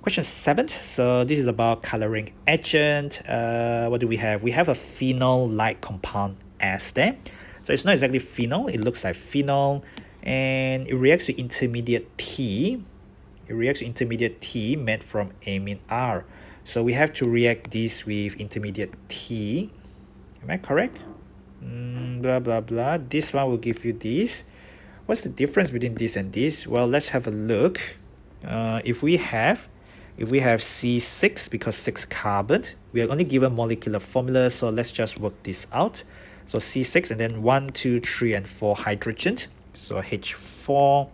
Question 7. So this is about coloring agent. What do we have? We have a phenol-like compound S there. So it's not exactly phenol. It looks like phenol. And it reacts with intermediate T. It reacts with intermediate T made from amine R. So we have to react this with intermediate T. Am I correct? Blah, blah, blah. This one will give you this. What's the difference between this and this? Well, let's have a look. If we have C6, because 6 carbon, we are only given molecular formula, so let's just work this out. So C6 and then 1, 2, 3, and 4 hydrogen. So H4,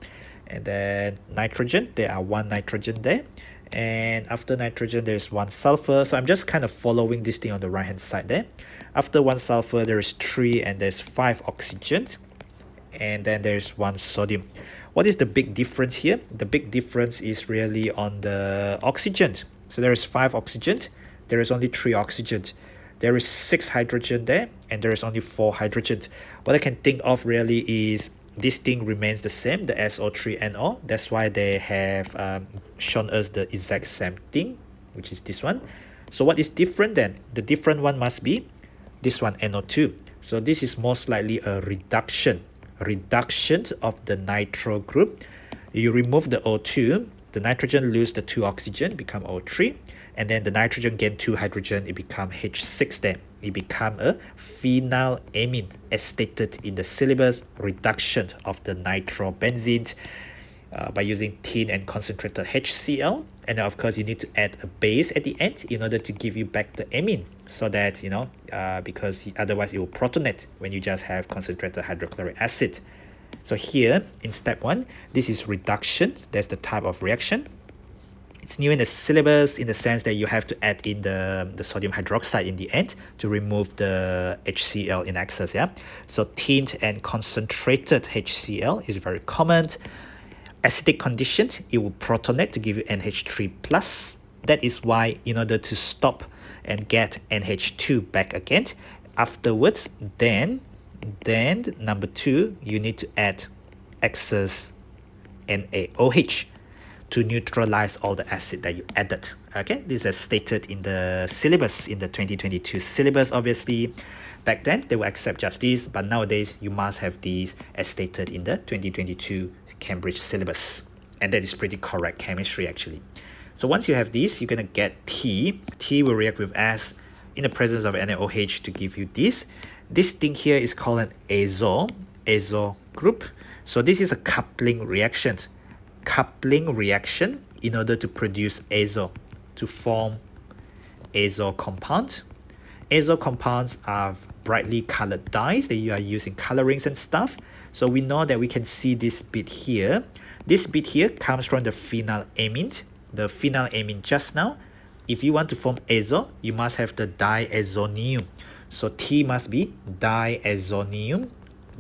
and then nitrogen, there are 1 nitrogen there. And after nitrogen, there's 1 sulfur. So I'm just kind of following this thing on the right hand side there. After 1 sulfur, there is 3 and there's 5 oxygen. And then there's 1 sodium. What is the big difference here? The big difference is really on the oxygen. So there is 5 oxygen. There is only 3 oxygen. There is 6 hydrogen there, and there is only 4 hydrogen. What I can think of really is this thing remains the same, the SO3NO. That's why they have shown us the exact same thing, which is this one. So what is different then? The different one must be this one, NO2. So this is most likely a reduction of the nitro group. You remove the O2, the nitrogen lose the 2 oxygen, become O3, and then the nitrogen gain 2 hydrogen, it become H6 then. It become a phenylamine, as stated in the syllabus, reduction of the nitrobenzene by using thin and concentrated HCl. And then of course you need to add a base at the end in order to give you back the amine, so that because otherwise it will protonate when you just have concentrated hydrochloric acid. So here in step 1, this is reduction. That's the type of reaction. It's new in the syllabus in the sense that you have to add in the sodium hydroxide in the end to remove the HCl in excess. Yeah. So thin and concentrated HCl is very common. Acidic conditions, it will protonate to give you NH3 plus. That is why, in order to stop and get NH2 back again, afterwards, then number 2, you need to add excess NaOH to neutralize all the acid that you added. Okay, this is stated in the syllabus, in the 2022 syllabus. Obviously, back then they will accept just this, but nowadays you must have these as stated in the 2022 Cambridge syllabus, and that is pretty correct chemistry actually. So once you have this, you're gonna get T will react with S in the presence of NaOH to give you this. This thing here is called an azo group. So this is a coupling reaction in order to produce azo, to form azo compound. Azo compounds are brightly colored dyes that you are using colorings and stuff. So we know that we can see this bit here. This bit here comes from the phenylamine. The phenylamine just now. If you want to form azo, you must have the diazonium. So T must be diazonium.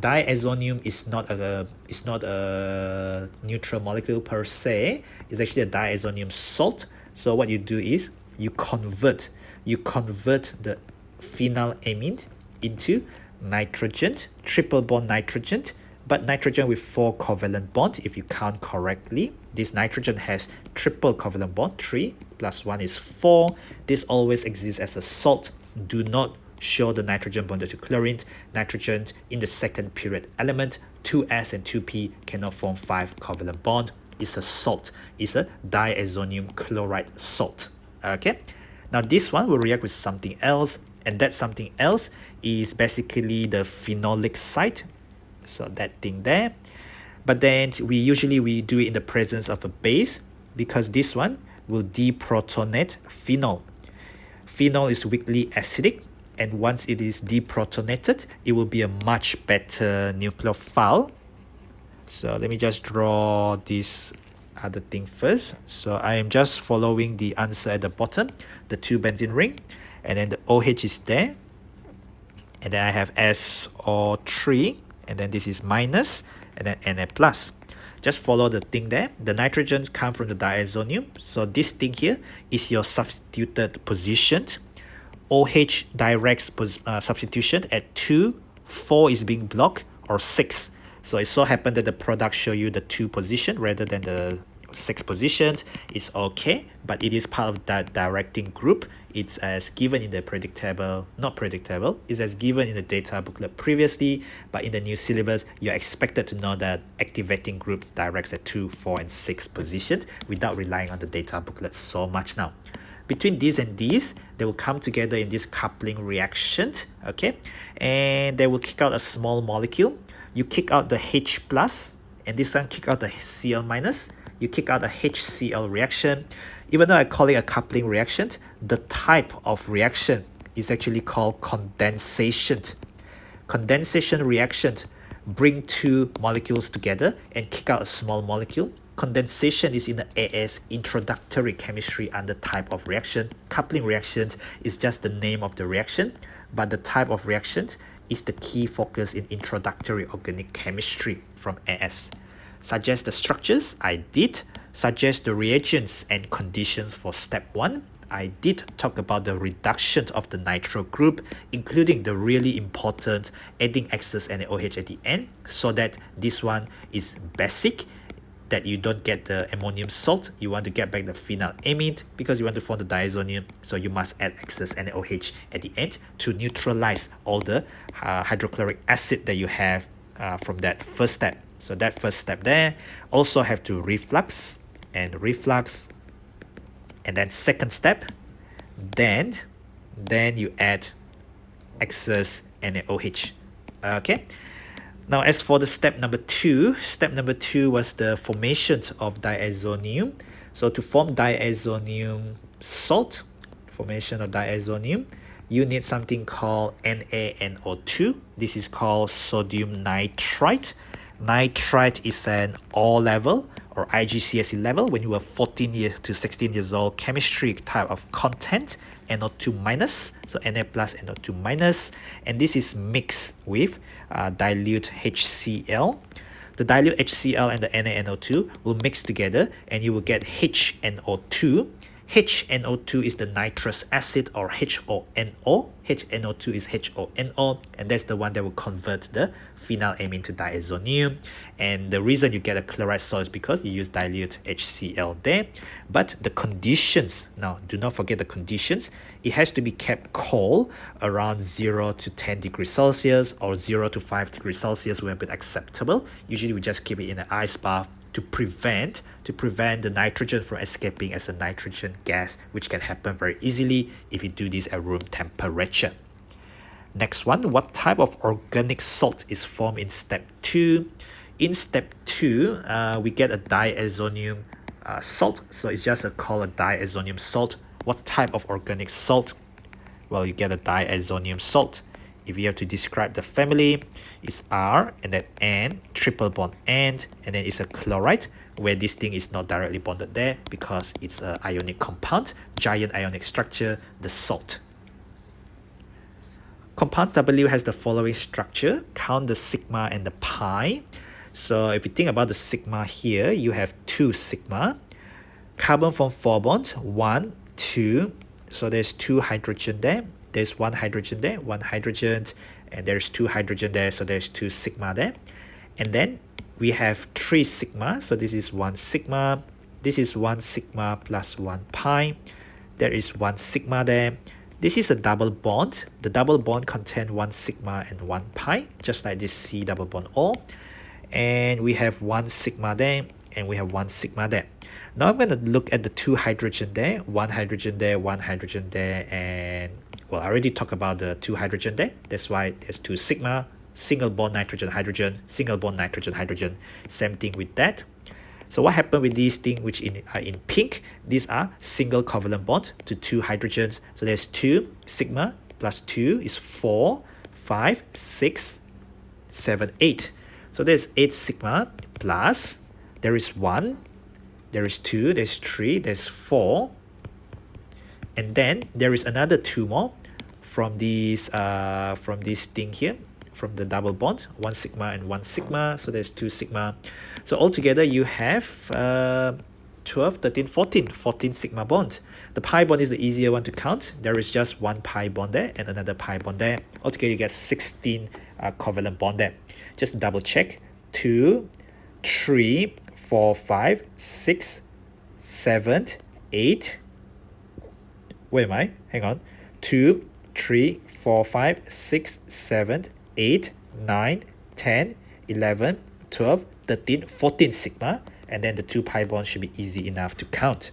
Diazonium is not a neutral molecule per se. It's actually a diazonium salt. So what you do is you convert the phenylamine into nitrogen, triple bond nitrogen, but nitrogen with 4 covalent bond. If you count correctly, this nitrogen has triple covalent bond, 3 plus 1 is 4. This always exists as a salt. Do not show the nitrogen bonded to chlorine. Nitrogen in the second period element, 2s and 2p cannot form 5 covalent bond. It's a salt. It's a diazonium chloride salt. Okay, now this one will react with something else, and that something else is basically the phenolic site. So that thing there. But then we usually do it in the presence of a base, because this one will deprotonate phenol. Phenol is weakly acidic, and once it is deprotonated, it will be a much better nucleophile. So let me just draw this other thing first. So I am just following the answer at the bottom, the 2 benzene ring, and then the OH is there, and then I have SO3, and then this is minus, and then Na plus. Just follow the thing there. The nitrogens come from the diazonium, so this thing here is your substituted position. OH direct substitution at 2, 4 is being blocked, or 6. So it so happened that the product show you the 2 position rather than the 6 positions is okay, but it is part of that directing group. It's as given in the predictable, not predictable, it's as given in the data booklet previously, but in the new syllabus, you're expected to know that activating groups directs at 2, 4, and 6 positions without relying on the data booklet so much now. Between these and these, they will come together in this coupling reaction, okay? And they will kick out a small molecule. You kick out the H plus, and this one kick out the Cl minus. You kick out the HCl reaction. Even though I call it a coupling reaction, the type of reaction is actually called condensation. Condensation reaction bring two molecules together and kick out a small molecule. Condensation is in the AS introductory chemistry under type of reaction. Coupling reactions is just the name of the reaction, but the type of reactions is the key focus in introductory organic chemistry from AS. Suggest the structures, I did. Suggest the reagents and conditions for step 1. I did talk about the reduction of the nitro group, including the really important adding excess NaOH at the end, so that this one is basic, that you don't get the ammonium salt. You want to get back the phenylamine because you want to form the diazonium, so you must add excess NaOH at the end to neutralize all the hydrochloric acid that you have from that first step. So that first step there also have to reflux, and then second step, then you add excess NaOH. Okay. Now, as for the step number 2 was the formation of diazonium. So to form diazonium salt, formation of diazonium, you need something called NaNO2. This is called sodium nitrite. Nitrite is an O level or IGCSE level when you were 14 to 16 years old chemistry type of content, NO2 minus, so Na plus NO2 minus, and this is mixed with dilute HCl. The dilute HCl and the NaNO2 will mix together and you will get HNO2. HNO2 is the nitrous acid or HONO. HNO2 is HONO, and that's the one that will convert the phenylamine to diazonium. And the reason you get a chloride salt is because you use dilute HCl there. But the conditions, now do not forget the conditions. It has to be kept cold around 0 to 10 degrees Celsius or 0 to 5 degrees Celsius will be acceptable. Usually we just keep it in an ice bath to prevent the nitrogen from escaping as a nitrogen gas, which can happen very easily if you do this at room temperature. Next one, what type of organic salt is formed in step 2? In step 2, we get a diazonium salt. So it's just called a diazonium salt. What type of organic salt? Well, you get a diazonium salt. If you have to describe the family, it's R and then N, triple bond and then it's a chloride, where this thing is not directly bonded there because it's an ionic compound, giant ionic structure, the salt. Compound W has the following structure. Count the sigma and the pi. So if you think about the sigma here, you have 2 sigma. Carbon form 4 bonds, 1, 2. So there's 2 hydrogen there. There's 1 hydrogen there, 1 hydrogen, and there's 2 hydrogen there, so there's 2 sigma there. And then we have 3 sigma, so this is 1 sigma. This is 1 sigma plus 1 pi. There is 1 sigma there. This is a double bond. The double bond contains 1 sigma and 1 pi, just like this C double bond O. And we have 1 sigma there, and we have 1 sigma there. Now I'm going to look at the 2 hydrogen there, 1 hydrogen there, 1 hydrogen there, and well, I already talked about the 2 hydrogen there. That's why there's 2 sigma, single bond nitrogen, hydrogen, single bond nitrogen, hydrogen. Same thing with that. So what happened with these things which are in pink? These are single covalent bond to 2 hydrogens. So there's 2 sigma plus 2 is 4, 5, 6, 7, 8. So there's 8 sigma plus, there is 1, there is 2, there's 3, there's 4. And then there is another 2 more from this thing here, from the double bond, 1 sigma and 1 sigma. So there's 2 sigma. So altogether you have 12, 13, 14 sigma bonds. The pi bond is the easier one to count. There is just 1 pi bond there and another pi bond there. Altogether you get 16 covalent bond there. Just double check. 2, 3, 4, 5, 6, 7, 8. Where am I? Hang on. 2, 3, 4, 5, 6, 7, 8, 9, 10, 11, 12, 13, 14 sigma. And then the 2 pi bonds should be easy enough to count.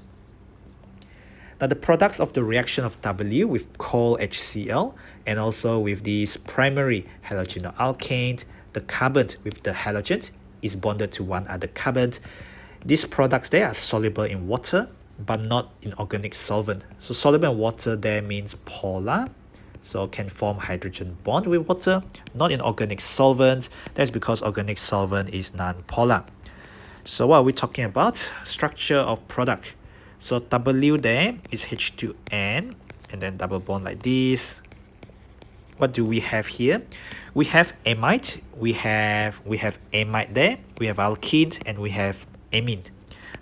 Now the products of the reaction of W with coal HCl and also with this primary halogenal alkane, the carbon with the halogen is bonded to one other carbon. These products, they are soluble in water but not in organic solvent. So soluble in water there means polar, so can form hydrogen bond with water, not in organic solvent. That's because organic solvent is non-polar. So what are we talking about? Structure of product. So W there is H2N and then double bond like this. What do we have here? We have amide, we have amide there, we have alkene, and we have amine.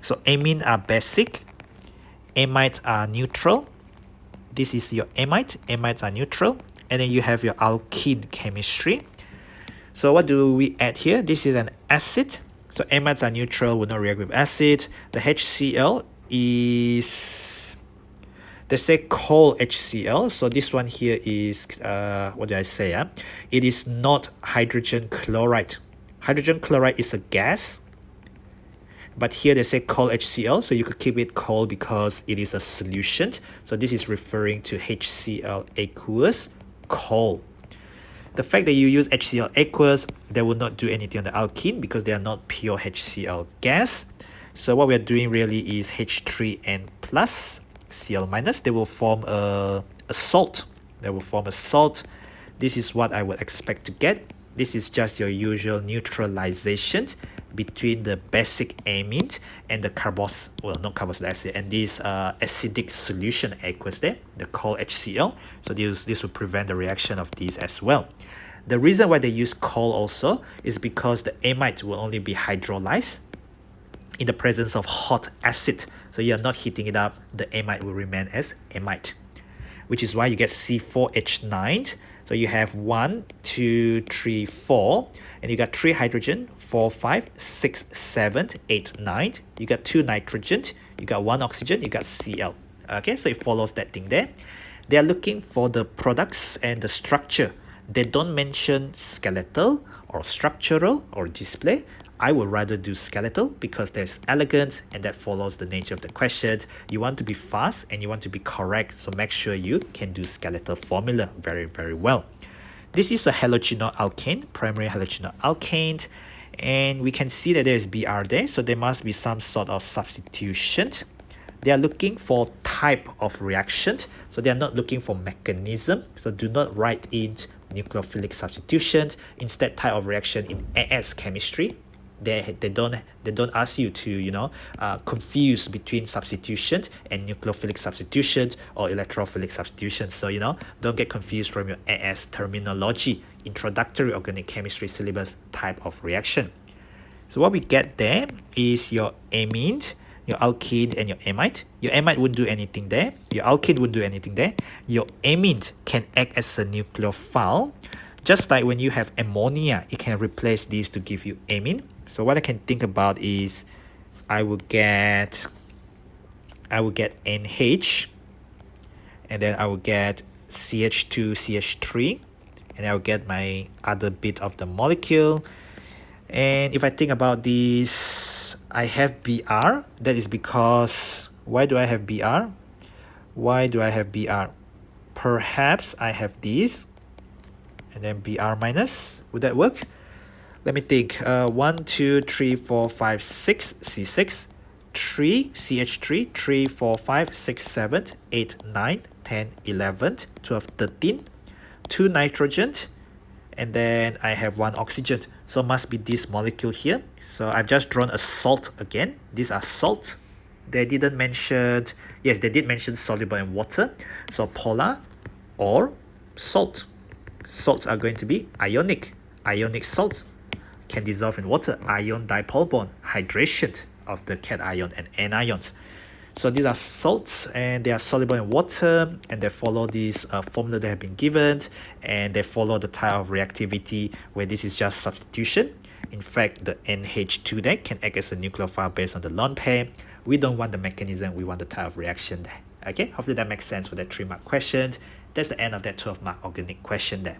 So amine are basic, amides are neutral. This is your amide, amides are neutral, and then you have your alkene chemistry. So what do we add here? This is an acid. So amides are neutral, will not react with acid. The HCl is, they say coal HCl. So this one here is, what did I say? It is not hydrogen chloride. Hydrogen chloride is a gas. But here they say coal HCl, so you could keep it coal because it is a solution. So this is referring to HCl aqueous coal. The fact that you use HCl aqueous, they will not do anything on the alkene because they are not pure HCl gas. So what we are doing really is H3N plus Cl minus. They will form a salt. They will form a salt. This is what I would expect to get. This is just your usual neutralization between the basic amine and the not carboxylic acid, and this acidic solution aqueous there, the coal HCl. So this will prevent the reaction of these as well. The reason why they use coal also is because the amide will only be hydrolyzed in the presence of hot acid. So you're not heating it up, the amide will remain as amide, which is why you get C4H9. So you have 1, 2, 3, 4, and you got 3 hydrogen, 4, 5, 6, 7, 8, 9. You got 2 nitrogen, you got 1 oxygen, you got Cl. Okay, so it follows that thing there. They are looking for the products and the structure. They don't mention skeletal or structural or display. I would rather do skeletal because there's elegance and that follows the nature of the question. You want to be fast and you want to be correct, so make sure you can do skeletal formula very, very well. This is a halogenal alkane, primary halogenal alkane, and we can see that there is Br there, so there must be some sort of substitution. They are looking for type of reaction, so they are not looking for mechanism, so do not write in nucleophilic substitution. Instead, type of reaction in AS chemistry. They don't ask you to confuse between substitution and nucleophilic substitution or electrophilic substitution. So don't get confused from your AS terminology, introductory organic chemistry syllabus type of reaction. So what we get there is your amine, your alkene, and your amide. Your amide wouldn't do anything there. Your alkene wouldn't do anything there. Your amine can act as a nucleophile. Just like when you have ammonia, it can replace these to give you amine. So what I can think about is I will get NH, and then I will get CH2, CH3, and I will get my other bit of the molecule. And if I think about this, I have Br. That is because, why do I have Br? Why do I have Br? Perhaps I have this, and then Br minus. Would that work? Let me think. 1, 2, 3, 4, 5, 6, C6, 3, CH3, 3, 4, 5, 6, 7, 8, 9, 10, 11, 12, 13, 2 nitrogen, and then I have 1 oxygen. So must be this molecule here. So I've just drawn a salt again. These are salts. They didn't mention, yes, they did mention soluble in water. So polar or salt. Salts are going to be ionic. Ionic salts can dissolve in water. Ion dipole bond, hydration of the cation and anions. So these are salts and they are soluble in water, and they follow this formula that have been given, and they follow the type of reactivity where this is just substitution. In fact, the NH2 there can act as a nucleophile based on the lone pair. We don't want the mechanism, we want the type of reaction there. Okay, hopefully that makes sense for that 3-mark question. That's the end of that 12-mark organic question there.